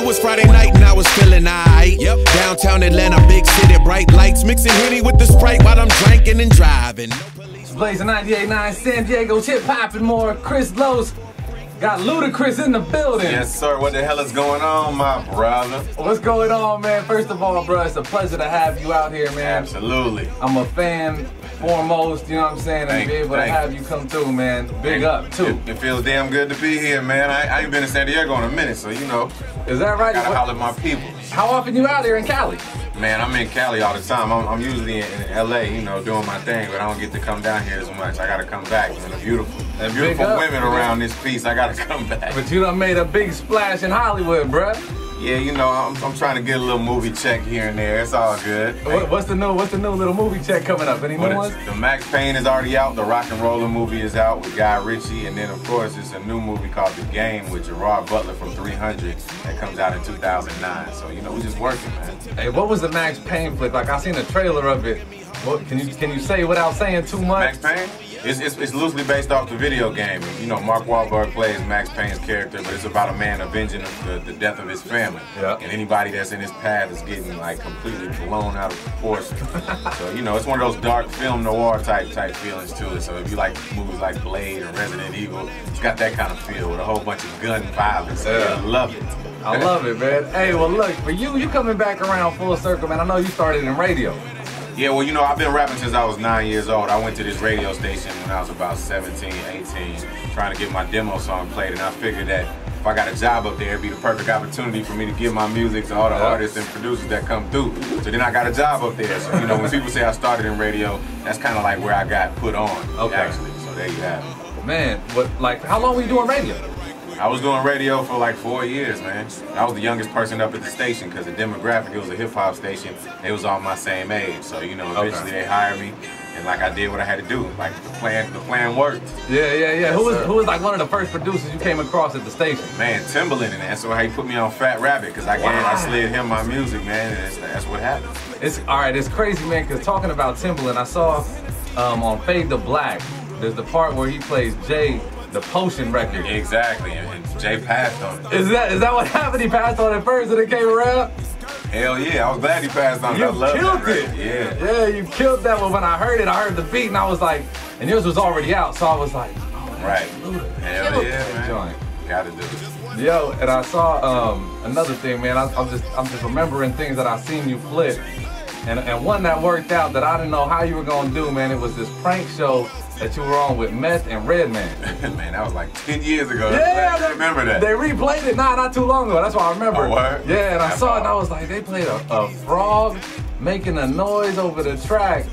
It was Friday night and I was feeling aight. Yep. Downtown Atlanta, big city, bright lights, mixing Henny with the Sprite while I'm drinking and driving. Blazing 98.9 San Diego's hip hop and more. Chris Lowe's got Ludacris in the building. Yes, sir. What the hell is going on, my brother? What's going on, man? First of all, bro, it's a pleasure to have you out here, man. Absolutely. I'm a fan foremost, you know what I'm saying, and be able to have you come through, man. Big up, too. It feels damn good to be here, man. I ain't been in San Diego in a minute, so you know. Is that right? Gotta holler at my people. How often you out here in Cali? Man, I'm in Cali all the time. I'm usually in LA, you know, doing my thing, but I don't get to come down here as much. I gotta come back, man. The beautiful women around this piece. I gotta come back. But you done made a big splash in Hollywood, bruh. Yeah, you know, I'm trying to get a little movie check here and there. It's all good. What's the new little movie check coming up? Any new ones? The Max Payne is already out. The Rock and Roller movie is out with Guy Ritchie, and then of course it's a new movie called The Game with Gerard Butler from 300 that comes out in 2009. So you know, we're just working, man. Hey, what was the Max Payne flick? Like I seen a trailer of it. What can you say without saying too much? Max Payne? It's loosely based off the video game. You know, Mark Wahlberg plays Max Payne's character, but it's about a man avenging the death of his family. Yeah. And anybody that's in his path is getting like completely blown out of proportion. So you know, it's one of those dark film noir type feelings to it. So if you like movies like Blade or Resident Evil, it's got that kind of feel with a whole bunch of gun violence. Yeah. I love it. I love it, man. Hey, well look, for you coming back around full circle, man. I know you started in radio. Yeah, well, you know, I've been rapping since I was 9 years old. I went to this radio station when I was about 17, 18, trying to get my demo song played, and I figured that if I got a job up there, it'd be the perfect opportunity for me to give my music to all the artists and producers that come through. So then I got a job up there. So, you know, when people say I started in radio, that's kind of like where I got put on, actually. So there you have it. Man, how long were you doing radio? I was doing radio for like 4 years, man. I was the youngest person up at the station because the demographic, it was a hip-hop station. They was all my same age. So, you know, eventually they hired me, and like I did what I had to do. Like the plan worked. Yeah. Yes, who was like one of the first producers you came across at the station? Man, Timbaland, and that's why he put me on Fat Rabbit, because I slid him my music, man, and that's what happened. It's crazy, man, because talking about Timbaland, I saw on Fade to Black, there's the part where he plays Jay, the Potion record. Exactly, and Jay passed on it. Is that what happened? He passed on it first and it came around? Hell yeah, I was glad he passed on it. You I love killed it. Yeah, you killed that one. When I heard it, I heard the beat and I was like, and yours was already out, so I was like, oh, right. Hell yeah, man. Joint. Gotta do it. Yo, and I saw another thing, man. I'm just remembering things that I seen you flip. And one that worked out that I didn't know how you were gonna do, man. It was this prank show that you were on with Meth and Redman. Man, that was like 10 years ago. Yeah, I remember that. They replayed it not too long ago. That's why I remember. Oh, word? Yeah, and I saw it and I was like, they played a frog making a noise over the track.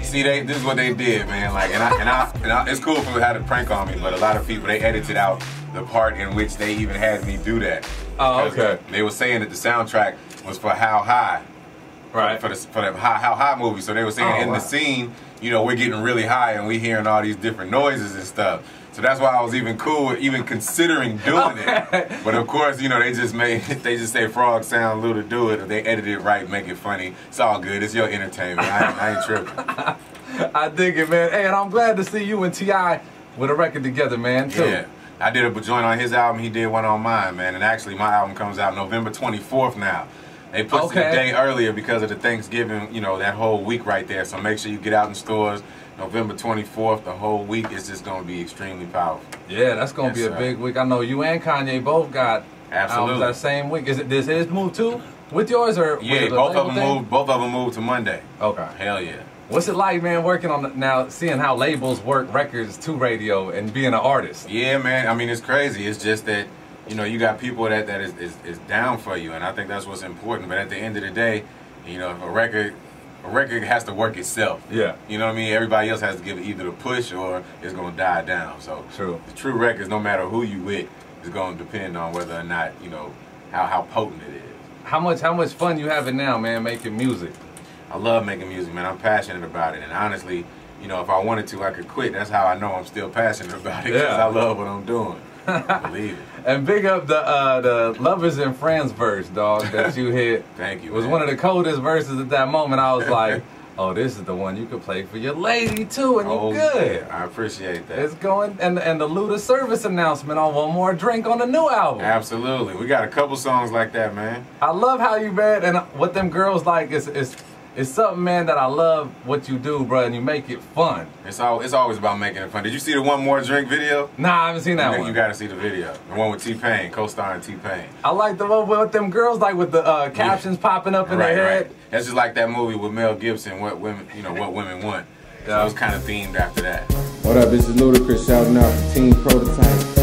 See, this is what they did, man. Like, and it's cool for how to prank on me, but a lot of people, they edited out the part in which they even had me do that. Oh, okay. They were saying that the soundtrack was for How High. Right. For the How High movie. So they were saying the scene, you know, we're getting really high and we're hearing all these different noises and stuff. So that's why I was even cool with even considering doing it. But of course, you know, they just say frog sound, Luda do it, or they edit it right, make it funny. It's all good. It's your entertainment. I ain't tripping. I dig it, man. Hey, and I'm glad to see you and T.I. with a record together, man, too. Yeah. I did a joint on his album. He did one on mine, man. And actually, my album comes out November 24th now. They put it a day earlier because of the Thanksgiving, you know, that whole week right there. So make sure you get out in stores November 24th. The whole week is just going to be extremely powerful. Yeah, that's going to be a big week. I know you and Kanye both got albums that same week. Does his move too with yours or? Yeah, both of them moved to Monday. Okay. Hell yeah. What's it like, man, working on now, seeing how labels work records to radio and being an artist? Yeah, man. I mean, it's crazy. It's just that, you know, you got people that is down for you, and I think that's what's important. But at the end of the day, you know, a record has to work itself. Yeah. You know what I mean? Everybody else has to give it either the push or it's going to die down. So the true records, no matter who you with, is going to depend on whether or not, you know, how potent it is. How much fun you having now, man, making music? I love making music, man. I'm passionate about it, and honestly, you know, if I wanted to, I could quit. That's how I know I'm still passionate about it, because I love what I'm doing. Believe it. And big up the Lovers and Friends verse, dog, that you hit. Thank you. It was one of the coldest verses at that moment. I was like, Oh, this is the one you could play for your lady too, and you good. Yeah, I appreciate that. It's going, and the Luda service announcement on One More Drink on the new album. Absolutely. We got a couple songs like that, man. I love how you, man, and what them girls like is something, man, that I love what you do, bro, and you make it fun. It's always about making it fun. Did you see the One More Drink video? Nah, I haven't seen that one. You gotta see the video. The one with T-Pain, co-starring T-Pain. I like the one with them girls, like with the captions popping up in their head. Right. That's just like that movie with Mel Gibson, What Women Want. So it was kind of themed after that. What up, this is Ludacris shouting out for Team Prototype.